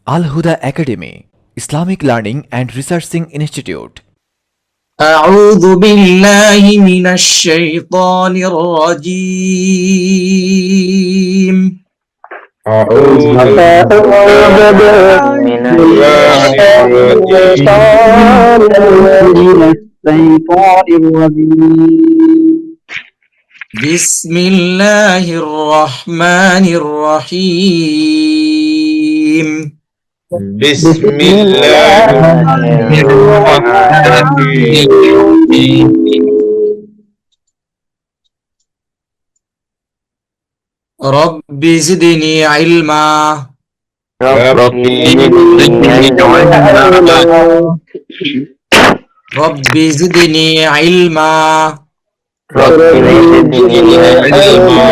Al Huda Academy, Islamic Learning and Researching Institute. أعوذ بالله من الشيطان الرجيم. أعوذ بالله من الشيطان الرجيم. بسم الله الرحمن الرحيم. بسم الله الرحمن الرحيم. رب زدني علما. ربي زدني علما. رب زدني علما. ربي زدني علما.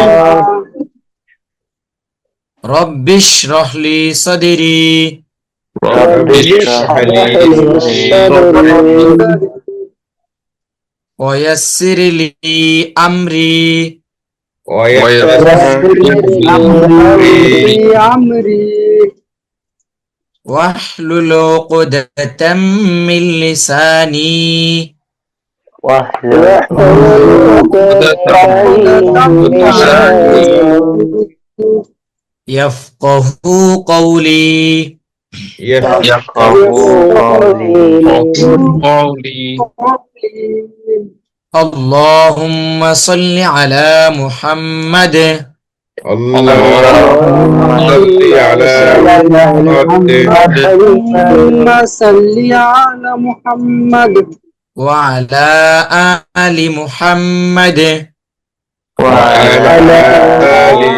رب اشرح لي صدري. رب اشرح لي صدري ويسر لي أمري. ويسر لي أمري واحلل عقدة من لساني واحلل عقدة من لساني يفقه قولي. يفقه قولي. اللهم صل على محمد. اللهم صل على محمد وعلى آل محمد وعلى آل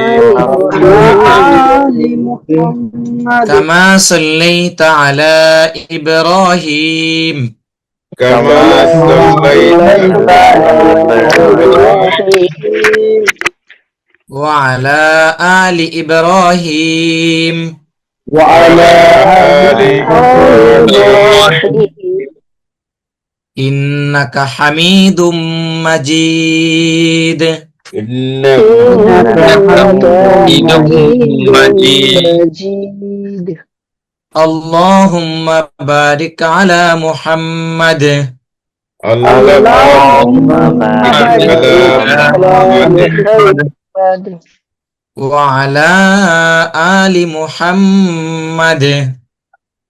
محمد كما صليت على إبراهيم كما صليت على إبراهيم وعلى آل إبراهيم وعلى آل إبراهيم إنك حميد مجيد. إنك حميد مجيد. اللهم بارك على محمد اللهم بارك على محمد وعلى آل محمد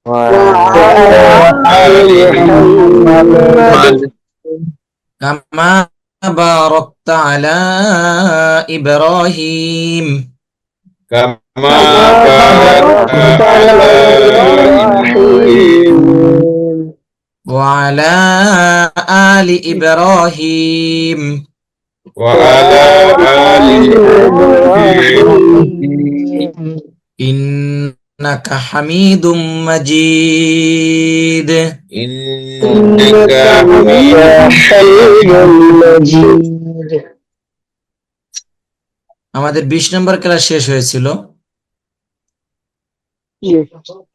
وعلى آل محمد كما باركت على إبراهيم كما باركت على إبراهيم وعلى آل إبراهيم وعلى آل إبراهيم إنك حميد مجيد. إنك حميد مجيد. আমাদের 20 নম্বর class শেষ হয়েছিল।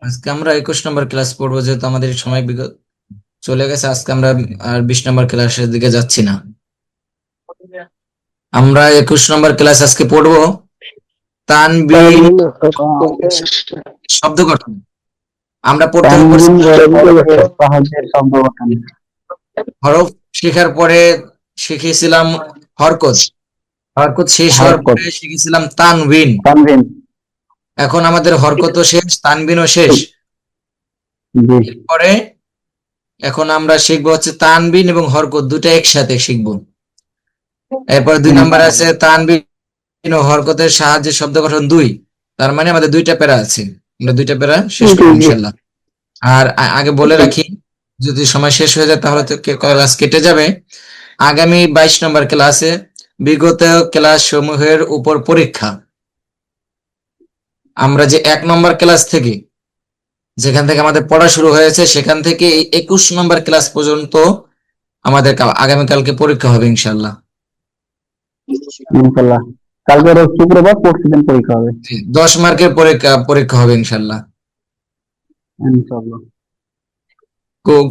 আজকে আমরা 21 নম্বর ক্লাস পড়বো, যেহেতু আমাদের সময় চলে গেছে। আজকে আমরা আর 20 নম্বর ক্লাসের দিকে যাচ্ছি না। আমরা 21 নম্বর ক্লাস আজকে পড়বো তানবিন শব্দ গঠন। আমরা পড়তে হরফ শেখার পরে শিখেছিলাম হরকত। হরকত শেষ হওয়ার পরে শিখেছিলাম তানবিন। এখন আমাদের হরকতও শেষ, তানবিনও শেষ। এরপরে এখন আমরা শিখবো হচ্ছে তানবিন এবং হরকত দুটো একসাথে শিখবো। এরপর 2 নম্বর আছে তানবিন ও হরকতের সাহায্যে শব্দ গঠন 2। তার মানে আমাদের 2টা প্যারা আছে, আমরা 2টা প্যারা শেষ করব ইনশাআল্লাহ। আর আগে বলে রাখি, যদি সময় শেষ হয়ে যায় তাহলে তো ক্লাস কেটে যাবে। আগামী 22 নম্বর ক্লাসে বিগত ক্লাস সমূহের উপর পরীক্ষা। আমরা যে 1 নম্বর ক্লাস থেকে, যেখান থেকে আমাদের পড়া শুরু হয়েছে, সেখান থেকে এই 21 নম্বর ক্লাস পর্যন্ত আমাদের আগামীকালকে পরীক্ষা হবে ইনশাআল্লাহ। কালকে রোজ শুক্রবার, পরশু দিন পরীক্ষা হবে 10 মার্কের পরীক্ষা হবে ইনশাআল্লাহ। ইনশাআল্লাহ।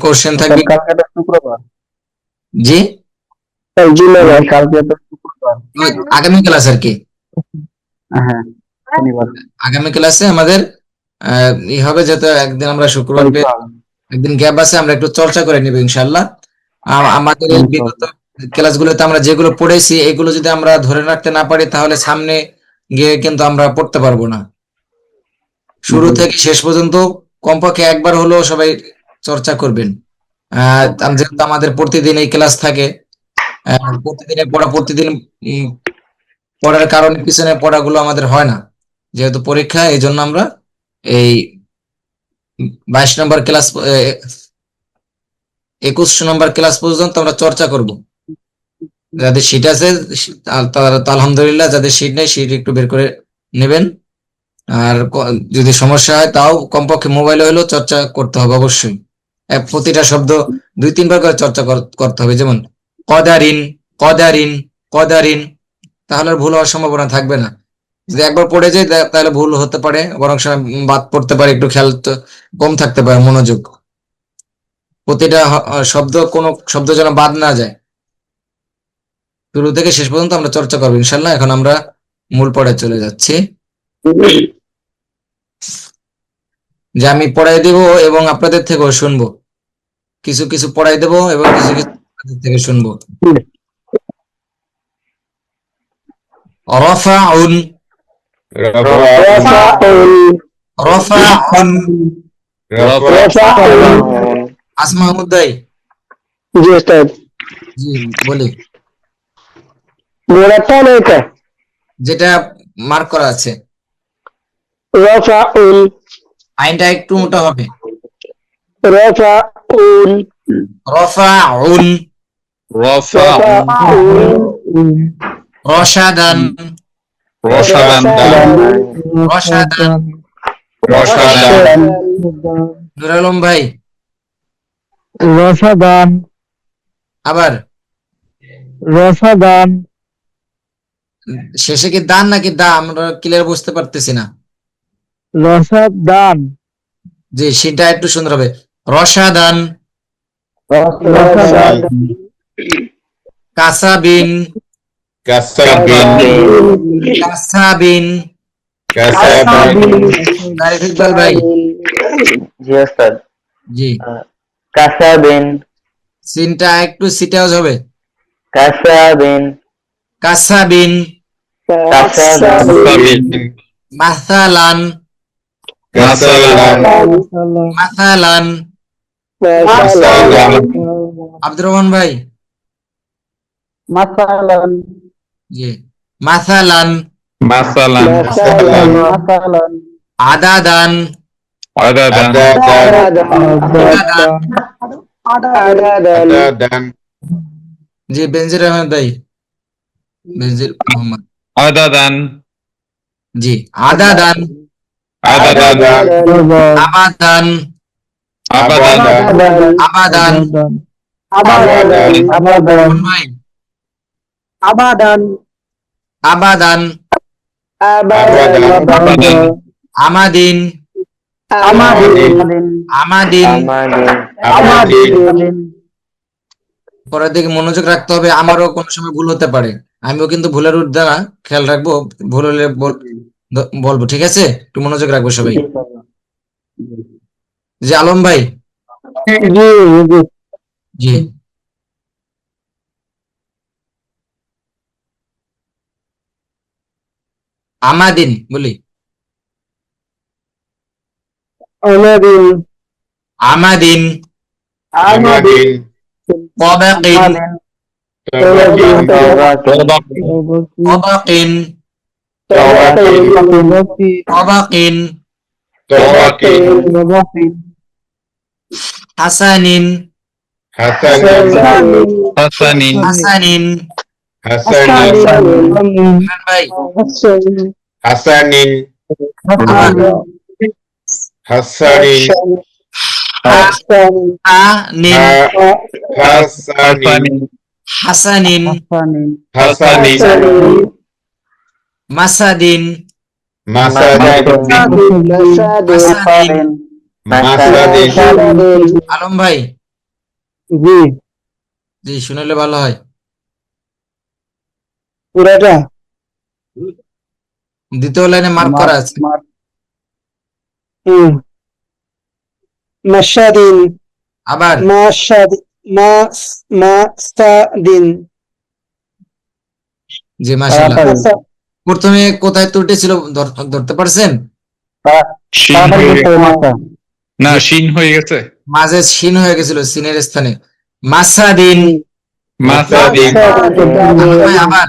কোশ্চেন থাকবে কালকে তো শুক্রবার। জি কালকে তো শুক্রবার। আগামী ক্লাস আর কি, হ্যাঁ, শনিবার। আগামী ক্লাসে আমাদের ই হবে যাতে একদিন আমরা শুক্রবার পরীক্ষা হবে। একদিন গ্যাপ আছে, আমরা একটু চর্চা করে নিব ইনশাল্লাহ। আমাদের এই বিগত ক্লাসগুলোতে আমরা যেগুলো পড়েছি এগুলো যদি আমরা ধরে রাখতে না পারি তাহলে সামনে গিয়ে কিন্তু আমরা পড়তে পারবো না। শুরু থেকে শেষ পর্যন্ত কমপক্ষে একবার হলেও সবাই চর্চা করবেন। যেহেতু আমাদের প্রতিদিন এই ক্লাস থাকে, প্রতিদিনের পড়া প্রতিদিন উম, পড়ার কারণে পিছনে পড়াগুলো আমাদের হয় না, যেহেতু পরীক্ষা, এই জন্য আমরা এই 22 নম্বর ক্লাস 21 নম্বর ক্লাস পর্যন্ত আমরা চর্চা করব। যাদের শীট আছে তারা তো আলহামদুলিল্লাহ, যাদের শীট নেই শীট একটু বের করে নেবেন। আর যদি সমস্যা হয় তাও কমপক্ষে মোবাইলে হলেও চর্চা করতে হবে অবশ্যই। প্রতিটা শব্দ 2-3 বার করে চর্চা করতে হবে, যেমন কদারিন, কদারিন, কদারিন, তাহলে আর ভুল হওয়ার সম্ভাবনা থাকবে না। যদি একবার পড়ে যায় তাহলে ভুল হতে পারে, বরং সময় বাদ পড়তে পারে, একটু খেয়াল তো কম থাকতে পারে, মনোযোগ। প্রতিটা শব্দ, কোনো শব্দ যেন বাদ না যায়। শুরু থেকে শেষ পর্যন্ত আমরা চর্চা করবো ইনশাল্লাহ। এখন আমরা মূল পড়ায় চলে যাচ্ছি, যে আমি পড়াই দিব এবং আপনাদের থেকেও শুনবো। কিছু কিছু পড়াই দেব এবং কিছু কিছু আপনাদের থেকে শুনবো। রফাউন, রফাউন, আসমা মুদ্দাই। জি ওস্তাদ। জি বলি, গোড়াটা নয়টা। যেটা মার্ক করা আছে রফাউল, আইনটা একটু মোটা হবে। রফাউল, রফাউন, রফাউল, রশাদান, রসাদান, রশাদান। রসাদান, নুর আলম ভাই, রসাদান, আবার রসাদান, শেষে কি দান নাকি দা আমরা ক্লিয়ার বুঝতে পারতেছি না। রসাদান, জি সেটা একটু সুন্দর হবে। রশাদান, রসাদান, কাসাবিন, কাসাবিন, কাসাবিন। কাসাবিন, তারিফ ইকবাল ভাই, জি ওস্তাদ। জি কাসাবিন, সিনটা একটু সিটাউজ হবে। কাসাবিন, কাসাবিন, কাসাবিন, মাসালান, কাসালান, মাসালান। মাসালান, আব্দুর রহমান ভাই, মাসালান, জি মাসালান, মাসালান, মাসালান, আদাদান, আদাদান, আদাদান। আদাদান, জি বেনজির আহমেদ ভাই, বেনজির মোহাম্মদ, আদাদান, জি আদাদান, আদাদান, আবাদান, আবাদান, আবাদান। আবাদান, কোন ভাই, আবাদান, আবাদান, আবাদান, আমাদিন, আমাদিন, আমাদিন। আমাদিন, পরের দিকে মনোযোগ রাখতে হবে, আমারও কোনো সময় ভুল হতে পারে, আমিও কিন্তু ভুলের ঊর্ধ্বে না, খেয়াল রাখবো, ভুল হলে বলবো, ঠিক আছে? একটু মনোযোগ রাখবো সবাই। জি আলম ভাই, জি আমাদিন বলি, আমাদিন, আমাদিন, আমাদিন, কবাকিন, তবাকিন, কবাকিন, তবাকিন, কবাকিন, তবাকিন, হাসানিন, হাসানিন, হাসানিন, হাসানিন। হাসানিন, ইমরান ভাই, হাসানিন, আবার হাসানিন, হাসানিন, হাসানিন, হাসানিন, হাসানিন, মাসাদিন, মাসাদিন, মাসাদিন। মাসাদিন, আলম ভাই, জি জি শুনলে ভালো হয়। পুরাটা দ্বিতীয় লাইনে মার্ক করা আছে, মাশাদিন আবার মাস্তাদিন জি মাশাআল্লাহ। আচ্ছা প্রথমে কোথায় ত্রুটি ছিল ধরতে পারছেন? শিন হয়ে গেছে। না জি। শিন হয়ে গেছে। মাঝে শিন হয়ে গেছিল সিনের স্থানে। মাসাদিন মাসাদিন ভাই আবার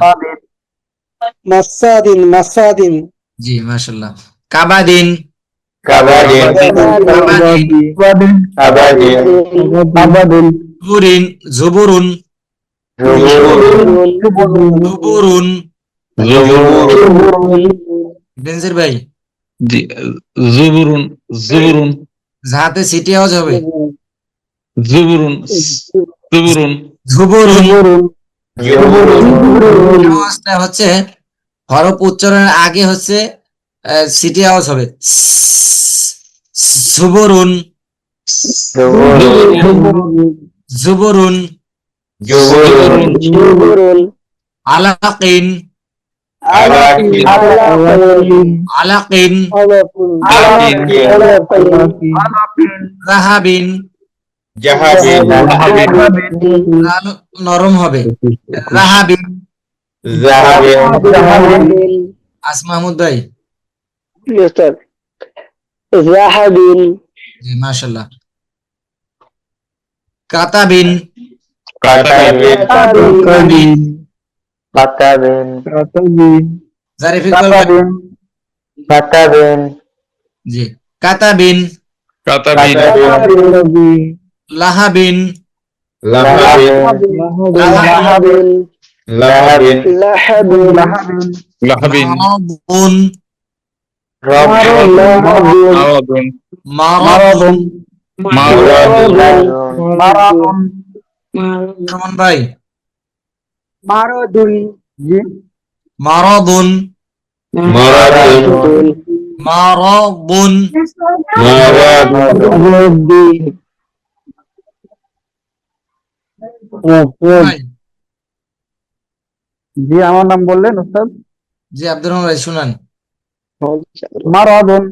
মাসাদিন জি মাশাআল্লাহ। কাবাদিন কাবাদিন কাবাদিন জুবুরিন জুবুরুন জুবুর বেনজির ভাই জি জুবুরুন জুবুরুন যাতে সিটি আওয়াজ হবে জুবুরুন জুবুরুন জুবুরুন জুবুর আওয়াজটা হচ্ছে হরফ উচ্চারণের আগে হচ্ছে সিটি আওয়াজ হবে জুবুরুন জুবুরুন জুবুর আলাকিন আলাকিন রাহাবিন জাহাবিন নরম হবে রাহাবিন জাহাবিন আসমাহমুদ ভাই জাহাবিন জি মাশাআল্লাহ কাতাবিন কাতাবিন জারিফ ইকবাল ভাই জি কাতাবিন কাতাবিন লাহাবিন লাহাবিন লাহাবিন মারাদুন আওয়াদুন মারাদুন মাওয়াদুন রহমান ভাই মারাদুন মারাদুন মারাদুন মারাদুন ভাই জি আমার নাম বললেন ওস্তাদ জি আব্দুর রহমান ভাই শুনান মারাদুন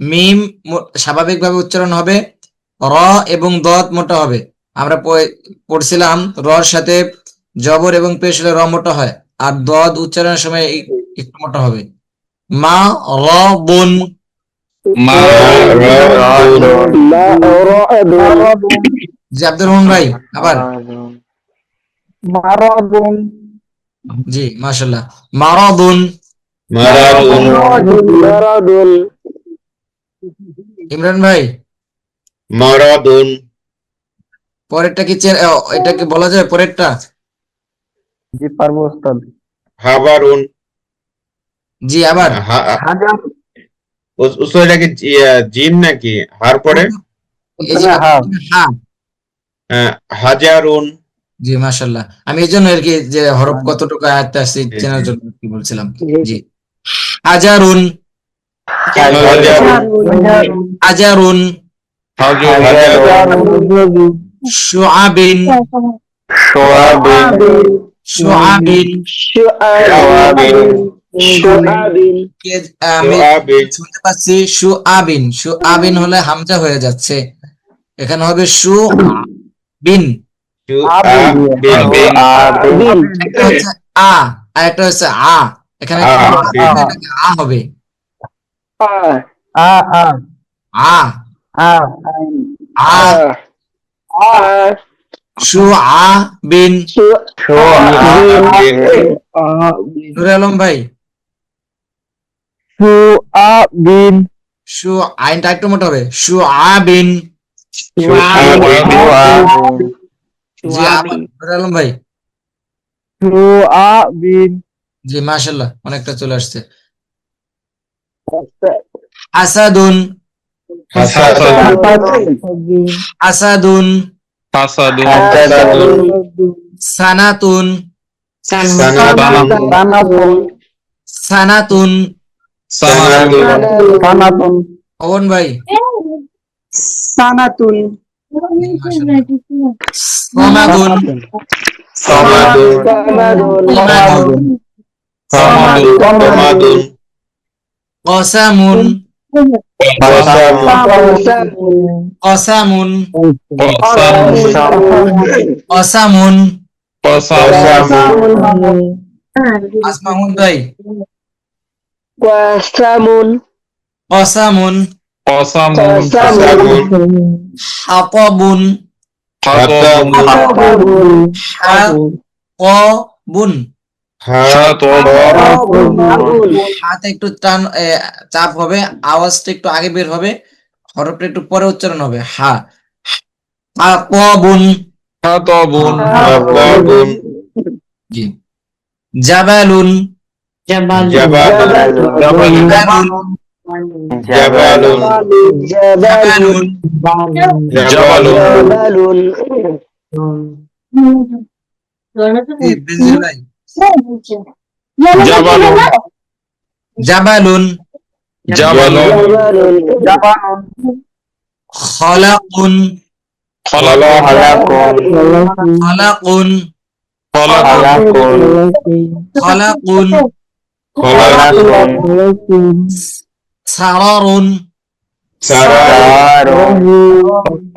মিম স্বাভাবিকভাবে উচ্চারণ হবে র এবং দত মোটা হবে আমরা পড়ছিলাম রর সাথে জবর এবং পেশ হলে র মোটা হয় আর দদ উচ্চারণের সময় একটু মোটা হবে মা র বুন জি আব্দুর রহমান ভাই আবার মারাদুন জি মাশাআল্লাহ মারাদুন মারাদুন ইমরান ভাই মারাদুন পরেরটা কি এটা কি বলা যায় পরেরটা জি পারবো ওস্তাদ হাবারুন জি আবার এটা কি জিম নাকি হার পরে এই যে হ্যাঁ হাজারুন জি মাশাআল্লাহ আমি এই জন্য আর কি যে হরফ কতটুকু আয়ত্তে আসছে চেনার জন্য কি বলছিলাম জি হাজারুন হাজারুন শুআবিন শুআবিন আমি শুনতে পাচ্ছি শুআবিন শুআবিন হলে হামজা হয়ে যাচ্ছে এখানে হবে শুআবিন একটা হচ্ছে আ আর একটা হচ্ছে আ এখানে আ হবে আ আ শুআবিন নুরে আলম ভাই আইনটা একটু মোটা হবে শুআবিন জি নুরে আলম ভাই জি মাশাআল্লাহ অনেকটা চলে আসছে আসাদুন আসাদুন সানাতুন সানাতুন পবন ভাই সানাতুন সমাদুন কসামুন কসামুন Qasamun. অসামুন Qasamun. আসমাহুন ভাই Qasamun. কসামুন Qasamun. হাতাবুন Hatabun. হাতাবুন Hatabun. হাতে একটু টান চাপ হবে, আওয়াজটা একটু আগে বের হবে, হরফটা একটু পরে উচ্চারণ হবে। হাতাবুন Hatabun. হাতাবুন জি জাবালুন জাবালুন Jabalun. জাবালুন জাবালুন জাবালুন জি, বেনজির ভাই Jabalun. জাবালুন Jabalun. খলাকুন Khalaqun. খলাকুন Khalaqun. খলাকুন খলাকুন সারারুন সারারুন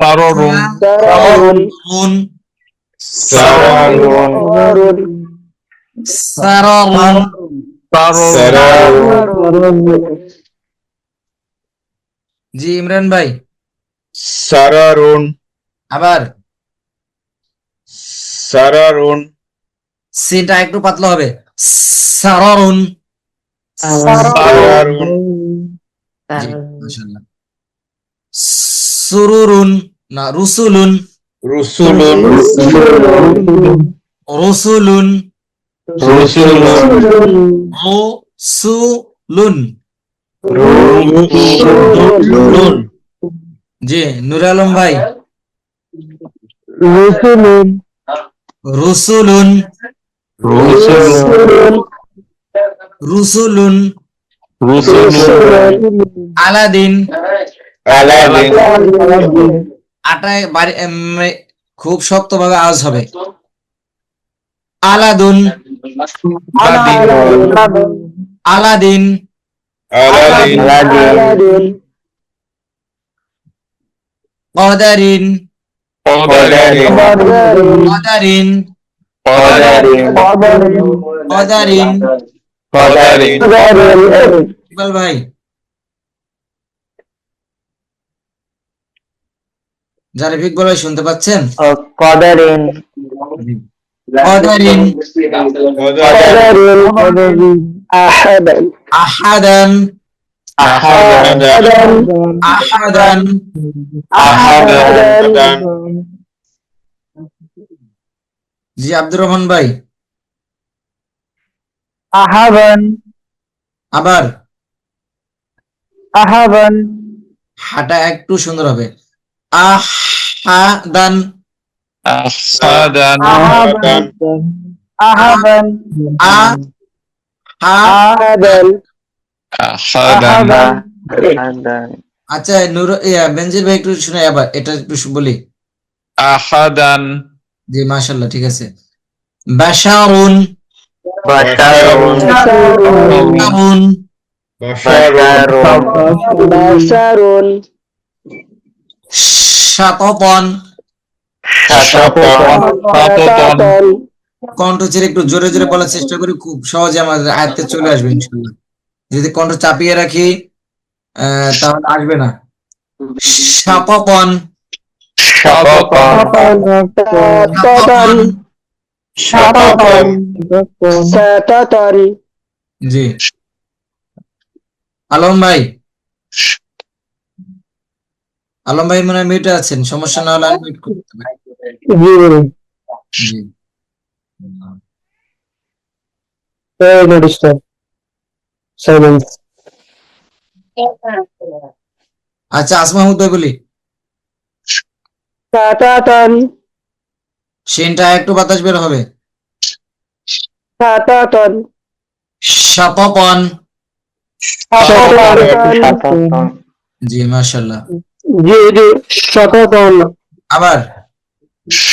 Sararun. সারারুন সারারুন সারারুন Sararun. সারারুন জি ইমরান ভাই সারারুন আবার সারারুন সিনটা একটু পাতলা হবে। সারারুন সারারুন জি মাশাআল্লাহ। সুরুরুন না রুসুলুন রুসুলুন রুসুলুন রুসুলুন রুসুলুন রুসুলুন জি নূর আলম ভাই Rusulun. রুসুলুন রুসুলুন আলাদিন আলাদিন আটায় বাড়ি খুব শক্তভাবে আওয়াজ হবে। আলাদুন আলাদিন আলাদিন কদারিন Qadarin. কদারিন Qadarin. কদারিন Qadarin. ইকবাল ভাই যারা ইকবাল ভাই শুনতে পাচ্ছেন? Qadarin. কদারিন Ahadan. আহাদান আহাদান আহাদান জি আব্দুর রহমান ভাই Ahaban. আবার Ahaban. হাটা একটু সুন্দর হবে। আহাদান Ahadan. আহাদান Ahaban. আহাদান Ahadan. আচ্ছা নূর বেনজির ভাই একটু শুনে আবার এটা একটু বলি। Ahadan. জি মাশাআল্লাহ ঠিক আছে। বাশারুন বাশারুন বাশারুন বাশারুন শাতাতান Sataton. কণ্ঠ ছেড়ে একটু জোরে জোরে বলার চেষ্টা করি, খুব সহজে আমাদের আয়ত্তে চলে আসবে ইনশাআল্লাহ। যদি কণ্ঠ চাপিয়ে রাখি তাহলে আসবে না। শাতাতান Sataton. শাতাতান জি আলম ভাই মনে হয় মিউটে আছেন, সমস্যা না হলে মিউট করতে পারি। জি আচ্ছা আসমা মাহমুদ ভাই বলি। সিনটা একটু বাতাস বের হবে। শাতাতান জি মাশাআল্লাহ। আবার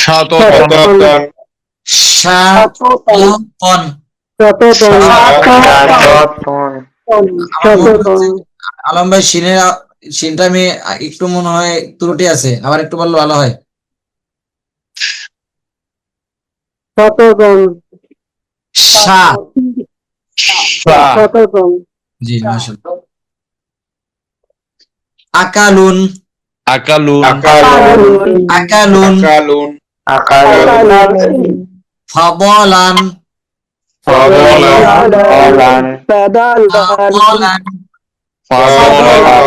Sataton. শাতাতান আলম ভাই সিনটা আমি একটু মনে হয় ত্রুটি আছে, আবার একটু বললে ভালো হয়। শতকম সা। শতকম জি মাশাআল্লাহ। আকালুন। আকালুন আকালুন আকালুন। আকালুন আকালুন আকালুন ফাদালান। ফাদালান ফাদালান। ফাদালান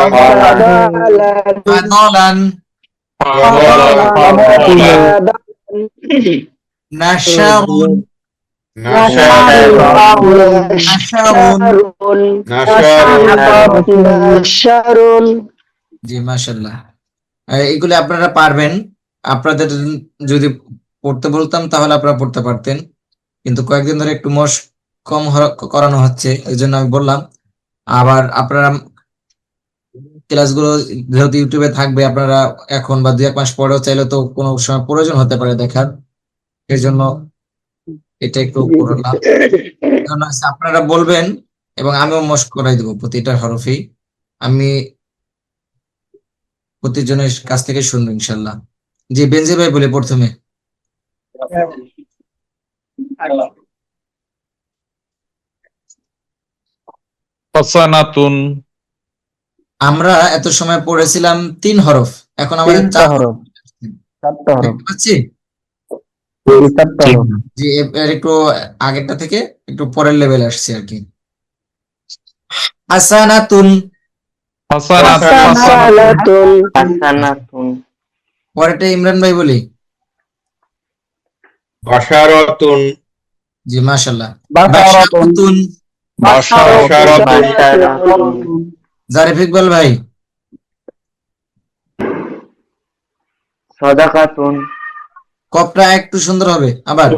ফাদালান। ফাদালান নাশারুন। নাশারুন নাশারুন। নাশারুন জি মাশাআল্লাহ। এগুলি আপনারা পারবেন। আপনাদের যদি পড়তে বলতাম তাহলে আপনারা পড়তে পারতেন, কিন্তু কয়েকদিন ধরে একটু কম করানো হচ্ছে, এই জন্য আমি বললাম। আবার আপনারা ক্লাসগুলো যেহেতু ইউটিউবে থাকবে, আপনারা এখন বা 2-1 মাস পরেও চাইলে তো কোনো সময় প্রয়োজন হতে পারে দেখার, এই জন্য এটা একটু করলাম। কারণ হচ্ছে আপনারা বলবেন এবং আমিও মস্ক করাই দেবো প্রতিটা হরফেই। আমি প্রতিজনের কাছ থেকে শুনবো ইনশাল্লাহ। জি বেনজি ভাই বলে প্রথমে। হাসানাতুন আমরা এত সময় পড়েছিলাম 3 হরফ, এখন আমাদের 4 হরফ দেখতে পাচ্ছি। জি এর একটু আগেরটা থেকে একটু পরের লেভেলে আসছে আর কি। হাসানাতুন। হাসানাতুন পরেরটা ইমরান ভাই বলি। বাশারাতুন জি মাশাআল্লাহ। বাশারাতুন বাশারাতুন জারিফ ইকবাল ভাই। সাদাকাতুন কপটা একটু সুন্দর হবে আবার।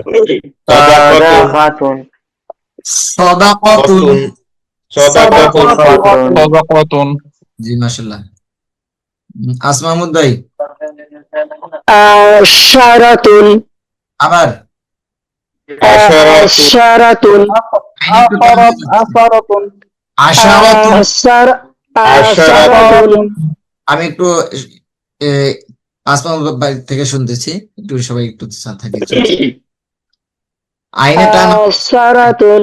সাদাকাতুন সাদাকাতুন। সাদাকাতুন জি মাশাআল্লাহ। আসমা মাহমুদ ভাই আশারাতুন আবার। আশারাতুন আশারাতুন। আশারাতুন আমি একটু এ, আসমা মাহমুদ ভাই থেকে শুনতেছি, একটু সবাই একটু থাকে। আইনে টান। আশারাতুন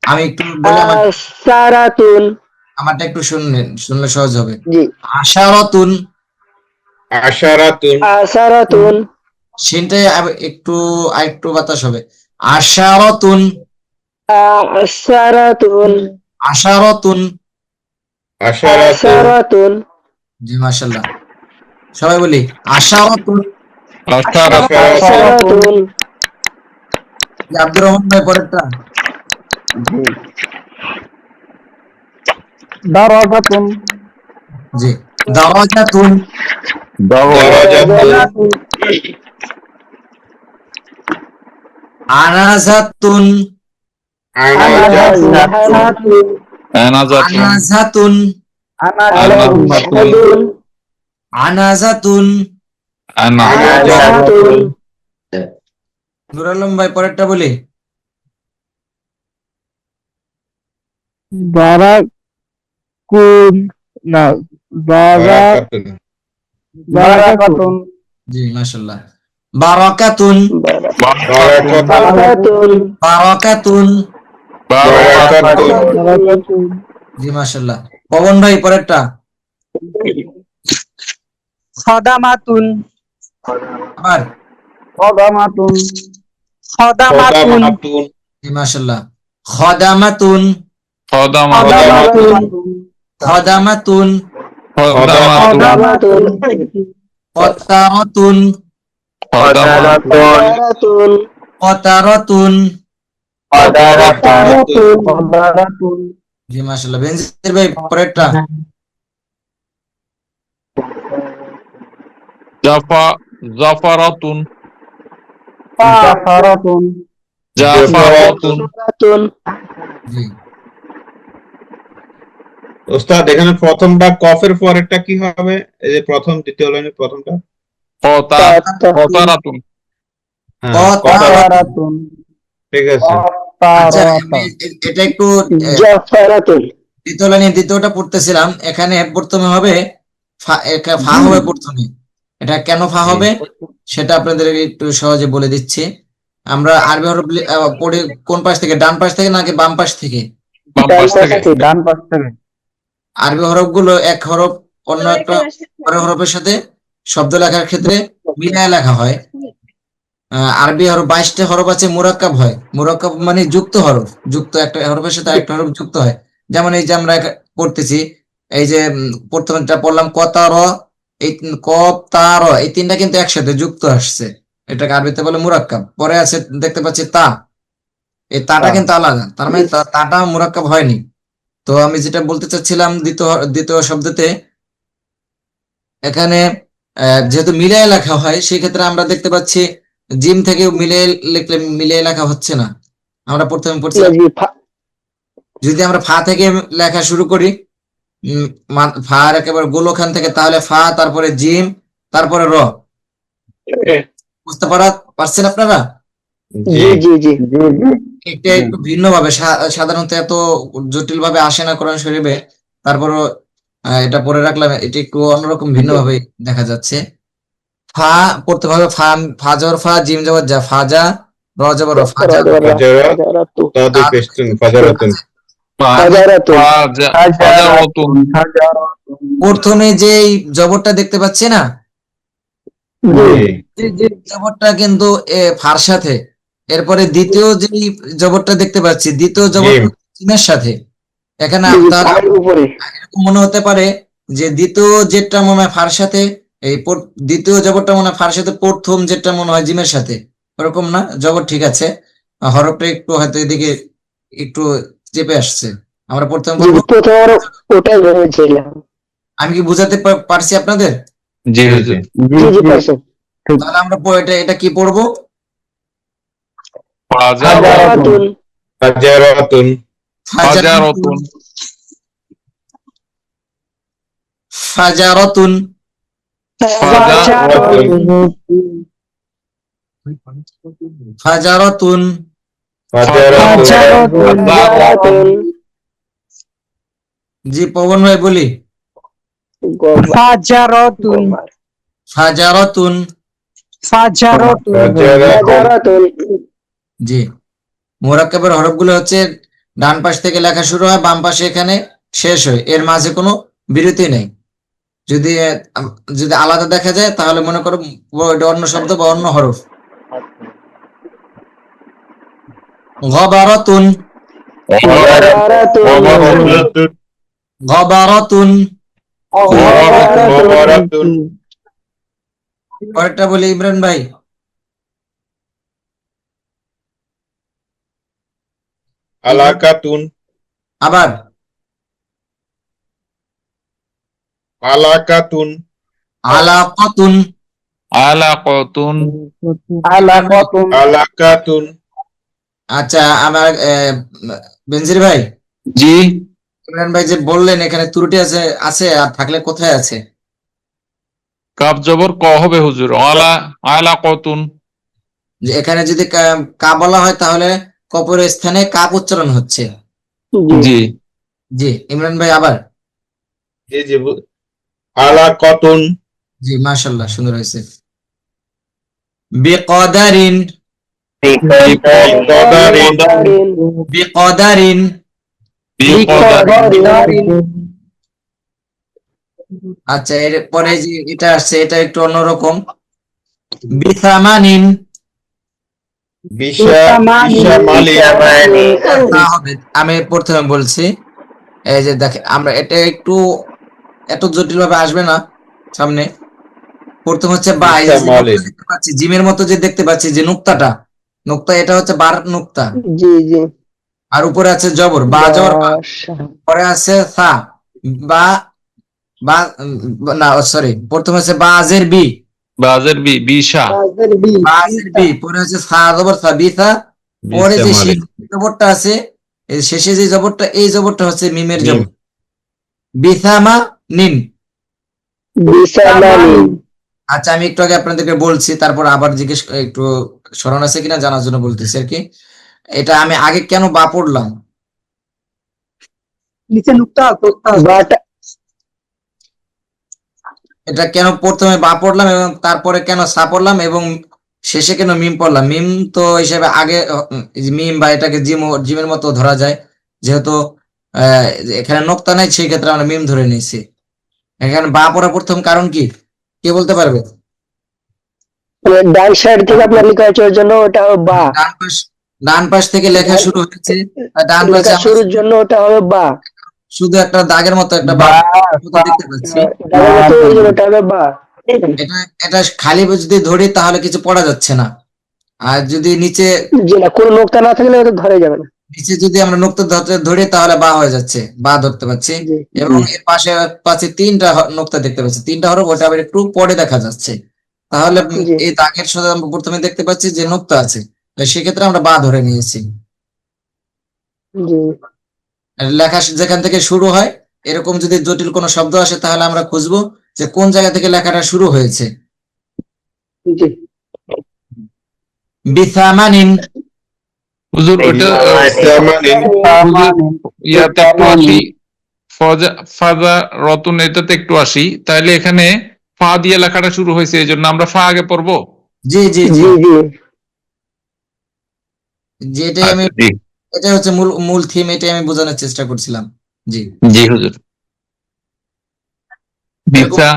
আমি একটু বলে আশারাতুন আমারটা একটু শুনলে সহজ হবে। জি আশারাতুন। আশারাতুন সেটাই একটু আরেকটু বাতাস হবে। আশারাতুন। আশারাতুন আশারাতুন। আশারাতুন জি মাশাআল্লাহ। সবাই বলি আশারাতুন। আশারাতুন জি, আব্দুর রহমান ভাই পরেরটা। দারাজাতুন জি দারাজাতুন। আনাজাতুন। আনাজাতুন আনাজাতুন। আনাজাতুন। নুর আলম ভাই পরেরটা বলি। বারাকুন না বারাকাতুন জি মাশাআল্লাহ। বারাকাতুন। বারাকাতুন বারাকাতুন। বারাকাতুন জি মাশাআল্লাহ। পবন ভাই পরেরটা। খাদামাতুন আবার। খাদামাতুন খাদামাতুন জি মাশাআল্লাহ। খাদামাতুন। খাদামাতুন খাদামাতুন। খাদামাতুন কতারাতুন। খাদামাতুন কতারাতুন। খাদামাতুন জি মাশাআল্লাহ। বেনজির ভাই পরেরটা। জাফারাতুন জাফারাতুন জি ওস্তাদ এখানে প্রথমটা কফের পরেরটা কি হবে? এই যে প্রথম দ্বিতীয় লাইনের প্রথমটা। কতারাতুন হ্যাঁ, জাফারাতুন ঠিক আছে। আচ্ছা এটা একটু জাফারাতুন দ্বিতীয় লাইনে দ্বিতীয়টা পড়তেছিলাম, এখানে প্রথমে হবে ফা হবে প্রথমে। এটা কেন ফা হবে সেটা আপনাদের একটু সহজে বলে দিচ্ছি। আমরা আরবি হরফ পড়ি কোন পাশ থেকে, ডান পাশ থেকে নাকি বাম পাশ থেকে? বাম পাশ থেকে। ডান পাশ থেকে। আরবি হরফগুলো এক হরফ অন্য একটা পরের হরফের সাথে শব্দ লেখার ক্ষেত্রে মিলায় লেখা হয়। আরবি হরফ 22টা হরফ আছে, মুরাক্কাব হয়। মুরাক্কাব মানে যুক্ত হরফ, যুক্ত একটা হরফের সাথে আরেকটা হরফ যুক্ত হয়। যেমন এই যে আমরা পড়তেছি, এই যে প্রথমটা পড়লাম কতার, এই কপ তার, এই তিনটা কিন্তু একসাথে যুক্ত আসছে, এটাকে আরবিতে বলে মুরাক্কাব। পরে আছে দেখতে পাচ্ছি তা, এই তাটা কিন্তু আলাদা, তার মানে তাটা মুরাক্কাব হয়নি। তো আমি যেটা বলতে চাচ্ছিলাম, দ্বিতীয় শব্দতে এখানে যেহেতু মিলিয়ে লেখা হয়, সেই ক্ষেত্রে আমরা দেখতে পাচ্ছি জিম থেকে মিলিয়ে লিখলে মিলিয়ে লেখা হচ্ছে না। আমরা প্রথমে পড়ছিলাম, যদি আমরা ফা থেকে লেখা শুরু করি, ফার একেবারে গোলখান থেকে, তাহলে ফা, তারপরে জিম, তারপরে র। বুঝতে পারছেন আপনারা? জি জি জি জি এটা একটু ভিন্ন ভাবে, সাধারণত এত জটিল ভাবে আসে না কোরআন শরীফে, তারপরও এটা পড়ে রাখলাম, এটা একটু অন্যরকম ভিন্ন ভাবে দেখা যাচ্ছে। ফা পড়তে হবে, ফা জবর ফা, জিম জবর যা, ফাজা, র জবর র, ফাজা। তাদের পেস্তুন ফাজারাতুন। ফাজারাতুন। প্রথমে যে জবরটা দেখতে পাচ্ছি না, জি জবরটা কিন্তু ফার সাথে, এরপরে দ্বিতীয় যে জবরটা দেখতে পাচ্ছি, দ্বিতীয় জবর জিম। জিমের সাথে। এখানে আপনার এরকম মনে হতে পারে যে দ্বিতীয় যেটা মনে হয় ফার সাথে, এই দ্বিতীয় জবরটা মনে হয় ফার সাথে, প্রথম যেটা মনে হয় জিমের সাথে, ওরকম না। জবর ঠিক আছে, হরফটা একটু হয়তো এদিকে একটু চেপে আসছে। আমরা প্রথম বলবো, ওটাই ভেবেছিলাম। আমি কি বুঝাতে পারছি আপনাদের? জি জি হুজুর। জি জি পারছেন। তাহলে আমরা এটা কি পড়বো? ফাজারাতুন। ফাজারাতুন। ফাজারাতুন। ফাজারাতুন। ফাজারাতুন। ফাজারাতুন। জি পবন ভাই বলি, ফাজারাতুন ফাজারাতুন। ফাজারাতুন জি, মুরাক্কাবের হরফগুলো হচ্ছে ডান পাশ থেকে লেখা শুরু হয়, বাম পাশে এখানে শেষ হয়, এর মাঝে কোনো বিরতি নেই। যদি যদি আলাদা দেখা যায় তাহলে মনে করো এটা অন্য শব্দ বা অন্য হরফ। গবারাতুন। গবারাতুন। কয়েকটা বলি ইমরান ভাই। আলাকাতুন। আবার আলাকাতুন। আলাকাতুন। আলাকাতুন। আলাকাতুন। আচ্ছা, আমার বেনজির ভাই, জি। ইমরান ভাই যে বললেন এখানে ত্রুটি আছে, আর থাকলে কোথায় আছে? কাফ জবর ক হবে হুজুর। আলাকাতুন। যে এখানে যদি কা বলা হয় তাহলে কপরের স্থানে কাপ উচ্চারণ হচ্ছে। জি। জি ইমরান ভাই আবার। জি জি আলাকাতুন। জি মাশাআল্লাহ, সুন্দর হয়েছে। বিকদারিন। বিকদারিন। বিকদারিন। আচ্ছা, এরপরে যে এটা আসছে এটা একটু অন্যরকম। বিসামানিন। তা হবে, আমি প্রথমে বলছি, এই যে দেখেন আমরা এটা একটু এত জটিল ভাবে আসবে না সামনে। প্রথম হচ্ছে বা, এই যে দেখতে পাচ্ছি জিমের মতো যে দেখতে পাচ্ছি যে নুক্তাটা, নুক্তা, এটা হচ্ছে বার নুক্তা। জি জি আর উপরে আছে জবর, বা জবর বা, পরে আছে সা, বা বা না সরি, প্রথমে আছে বাজের বি, বাজের বি, বিশা। বাজের বি, পরে আছে সা জবর সা, বিসা, পরে যে জবরটা আছে শেষে যে জবরটা, এই জবরটা হচ্ছে মিমের জবর, বিসামা নিন। আচ্ছা, আমি একটু আগে আপনাদেরকে বলছি, তারপর আবার জিজ্ঞেস একটু স্মরণ আছে কিনা জানার জন্য বলতেছি আর কি। এটা আমি আগে কেন বা পড়লাম, নিচে নুক্তা বাটা এটা কেন প্রথমে বা পড়লাম এবং তারপরে কেন সা পড়লাম এবং শেষে কেন মিম পড়লাম? মিম তো হিসেবে আগে মিম বা এটাকে জিমের মতো ধরা যায়, যেহেতু এখানে নোক্তা নাই, সেই ক্ষেত্রে আমরা মিম ধরে নিয়েছি। এখানে বা পড়ার প্রথম কারণ কি, কে বলতে পারবে? মানে ডান সাইড থেকে আপনার লেখা আছে ওর জন্য ওটা হবে বা, ডান পাশ থেকে লেখা শুরু হচ্ছে, আর ডান পাশে লেখা আমরা শুরুর জন্য ওটা হবে বা, শুধু একটা দাগের মতো একটা বা দেখতে পাচ্ছি। ডানের মতো ওই জন্য ওটা হবে বা। এটা এটা খালি যদি ধরি তাহলে কিছু পড়া যাচ্ছে না, আর যদি নিচে যে না কোনো নোক্তা না থাকলে ওটা ধরে যাবে না। নিচে যদি আমরা নোক্তা ধরি তাহলে বা হয়ে যাচ্ছে, বা ধরতে পারছি। জি। এবং এর পাশে পাচ্ছি তিনটা নোক্তা দেখতে পাচ্ছি, তিনটা হরফ, ওটা আবার একটু পরে দেখা যাচ্ছে। তাহলে জি। এই দাগের সাথে আমরা প্রথমে দেখতে পাচ্ছি যে নোক্তা আছে, তো সেক্ষেত্রে আমরা বা ধরে নিয়েছি। জি আর লেখা যেখান থেকে শুরু হয়, এরকম যদি জটিল কোনো শব্দ আসে তাহলে আমরা খুঁজবো যে কোন জায়গা থেকে লেখাটা শুরু হয়েছে। জি বিসামানিন, হুজুর ওইটা সামানিন হুজুর ইয়াতে একটু আসি, ফাজা রতন এটাতে একটু আসি, তাহলে এখানে ফা দিয়ে লেখাটা শুরু হয়েছে, এই জন্য আমরা ফা আগে পড়বো। জি জি জি, জি জি যেটাই আমি, আচ্ছা, জি এটা হচ্ছে মূল মূল থিম, এটাই আমি বোঝানোর চেষ্টা করছিলাম। জি, জি হুজুর। বিসা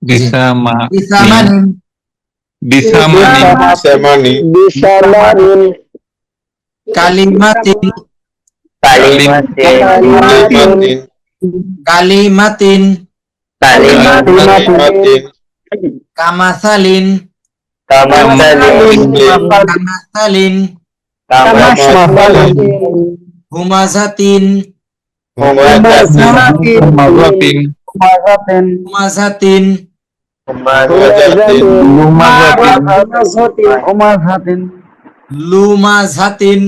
বিসামা বিসামানিন, বিসামানি সামানি বিসামানিন কালিমাতিন, কালিমাতিন কালিমাতিন, কালিমাতিন কামাসালিন, কামাসালিন কামাসালিন, কামাসালিন হুমাজাতিন, হুমাজাতিন মাজাতিন হুমাজাতিন, হুমাজাতিন লুমাজাতিন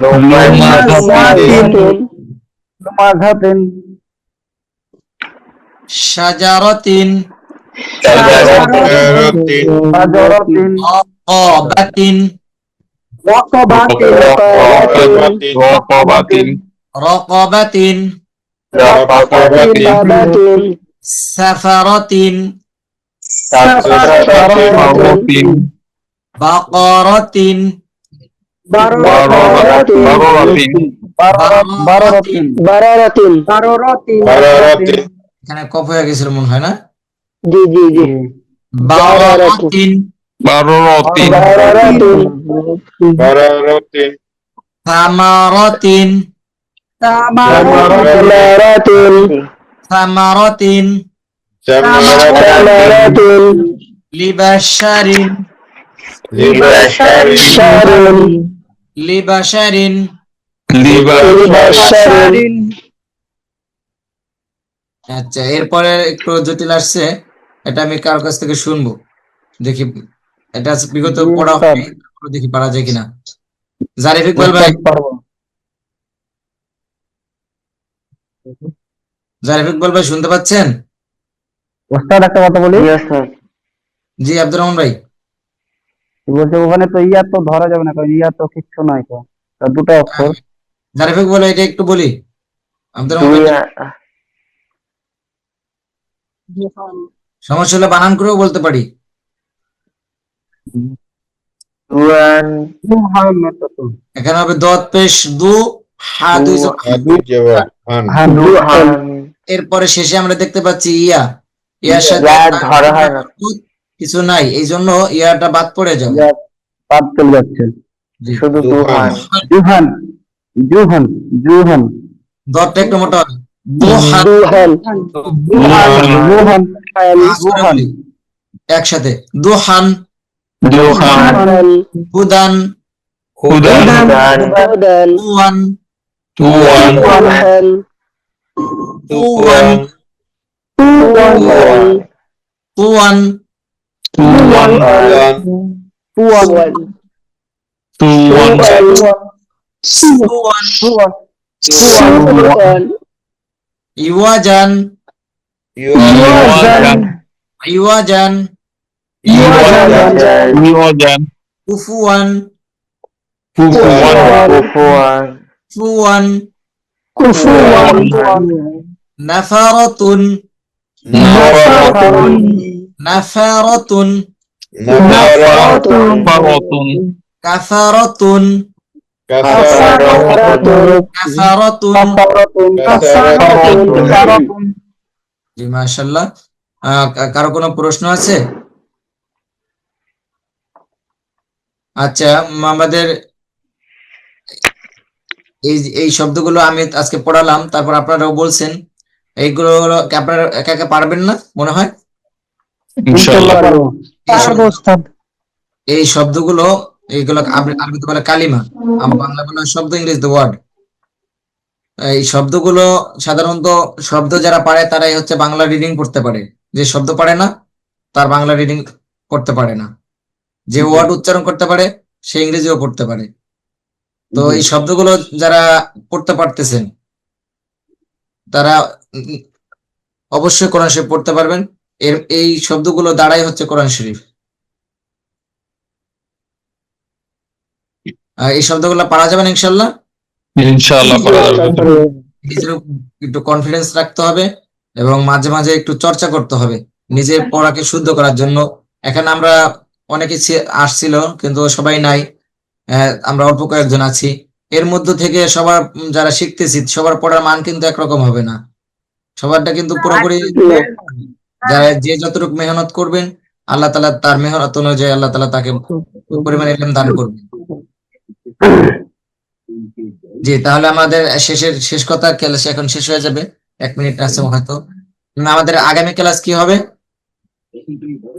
লুমাজাতিন, লুমাজাতিন শাজারাতিন, শাজারাতিন অবাতিন, রকাবাতিন রকাবাতিন, রকাবাতিন সাফারাতিন, সাফারাতিন বাকারাতিন, বারাতিন বারারাতিন বারারাতিন এখানে কফ হয়ে গেছিল মনে হয় না? জি জি জি বারারাতিন, বারাতিন বারারাতিন বারারাতিন সামারাতিন, সামারাতিন সামারাতিন, সামারাতিন লিবাশারিন, শারিন লিবাশারিন। লিবাশারিন আচ্ছা, এরপরে একটু জটিল আসছে, এটা আমি কার কাছ থেকে শুনবো, দেখি। এটা বিগত পড়া হয়নি, তারপরে দেখি পারা যায় কিনা। জারিফ ইকবাল ভাই, জারিফ ইকবাল ভাই শুনতে পাচ্ছেন? ওস্তাদ একটা কথা বলি, জি আব্দুর রহমান ভাই। বলছে ওখানে তো ইয়া তো ধরা যাবে না, কারণ ইয়া তো কিচ্ছু নয় তো, তা দুটো অক্ষর। জারিফ ইকবাল ভাই, এটা একটু বলি। আব্দুর রহমান ভাই, সমস্যা হলে বানান করেও বলতে পারি। এখানে হবে দত পেশ দু, হা দুই জবর। দুই জবর হান এরপরে শেষে আমরা দেখতে পাচ্ছি ইয়া, ইয়ার সাথে কিছু নাই, এই জন্য ইয়াটা বাদ পড়ে যাবে। বাদ চলে যাচ্ছে, জি। দুহান জুহান জুহান জুহান দতটা একটু মোটা হবে। দুহান, দুহান জুহান আওয়াজ করে বলি একসাথে। দুহান, দুহান হুদান, হুদান হুদান তুয়ান, তুয়ান তুহান তুয়ান, তুহান তুয়ান, তুয়ান তুহান তুয়ান তুয়ান, তুহান ইওয়াজান, ইওয়াজান ইওয়াজান, ইওয়াজান কুফুয়ান, কুফুয়ান ফুয়ান, কুফুওয়ান নাফারাতুন নাফারাতুন নাফারাতুন নাফারাতুন ফারাতুন কাফারাতুন কাফারাতুন কাফারাতুন কাফারাতুন জি মাশাআল্লাহ। কারো কোনো প্রশ্ন আছে? আচ্ছা, আমাদের এই শব্দগুলো আমি আজকে পড়ালাম, তারপর আপনারাও বলছেন, এইগুলো কি আপনারা একা একা পারবেন না মনে হয়? ইনশাআল্লাহ। এই শব্দগুলো, এইগুলো আরবিতে বলে কালিমা, বাংলা বলে শব্দ, ইংরেজিতে ওয়ার্ড। এই শব্দগুলো সাধারণত শব্দ যারা পারে তারাই হচ্ছে বাংলা রিডিং পড়তে পারে, যে শব্দ পারে না তার বাংলা রিডিং করতে পারে না। যে ওয়ার্ড উচ্চারণ করতে পারে সে ইংরেজিও পড়তে পারে। তো এই শব্দগুলো যারা পড়তে পারতেছেন তারা অবশ্যই কোরআন শরীফ পড়তে পারবেন। এই শব্দগুলো দ্বারাই হচ্ছে কোরআন শরীফ। এই শব্দগুলো পারা যাবে না ইনশাল্লাহ। ইনশাআল্লাহ পারা যাবে। নিজের একটু কনফিডেন্স রাখতে হবে এবং মাঝে মাঝে একটু চর্চা করতে হবে নিজের পড়াকে শুদ্ধ করার জন্য। এখানে আমরা অনেকে আসছিল কিন্তু সবাই নাই, আমরা অল্প কয়েকজন আছি। এর মধ্য থেকে সবার যারা শিখতেছি সবার পড়ার মান কিন্তু একরকম হবে না, সবারটা কিন্তু পুরোপুরি। যারা যে যতটুকু মেহনত করবেন আল্লাহ তাআলা তার মেহনত অনুযায়ী আল্লাহ তাআলা তাকে পরিমাণ ইলম দান করবেন। জি, তাহলে আমাদের শেষ কথা, ক্লাস এখন শেষ হয়ে যাবে, 1 মিনিট আছে হয়তো। আমাদের আগামী ক্লাস কি হবে?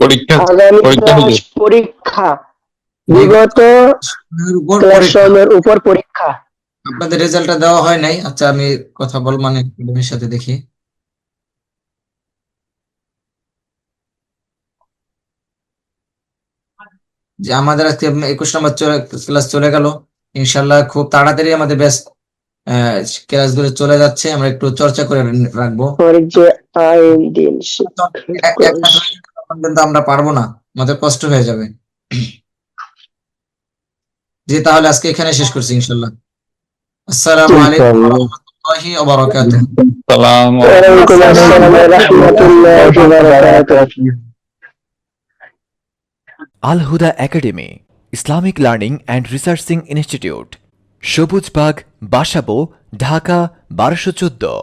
পরীক্ষা আগামী পরীক্ষা ক্লাস হবে। পরীক্ষা, বিগত উপর ক্লাস পরীক্ষা। সময়ের উপর পরীক্ষা। আপনাদের রেজাল্টটা দেওয়া হয় নাই। আচ্ছা, আমি কথা বল মানে ম্যাডামের সাথে দেখি। যে আমাদের আজকে 21 নম্বর ক্লাস চলে গেল। ইনশাল্লাহ খুব তাড়াতাড়ি আমাদের ব্যাচ ক্লাসগুলো চলে যাচ্ছে, আমরা একটু চর্চা করে রাখবো। যে আইন দিন কিন্তু আমরা পারবো না, আমাদের কষ্ট হয়ে যাবে। জি, তাহলে আজকে এখানে শেষ করছি ইনশাল্লাহ। আসসালামু আলাইকুম ওয়া রাহমাতুল্লাহি ওয়া বারাকাতুহু। সালাম। ওয়ালাইকুম আসসালাম ওয়া রাহমাতুল্লাহি ওয়া বারাকাতুহু। Al Huda academy, Islamic learning and researching institute, Sabujbag, Basabo, Dhaka 1214।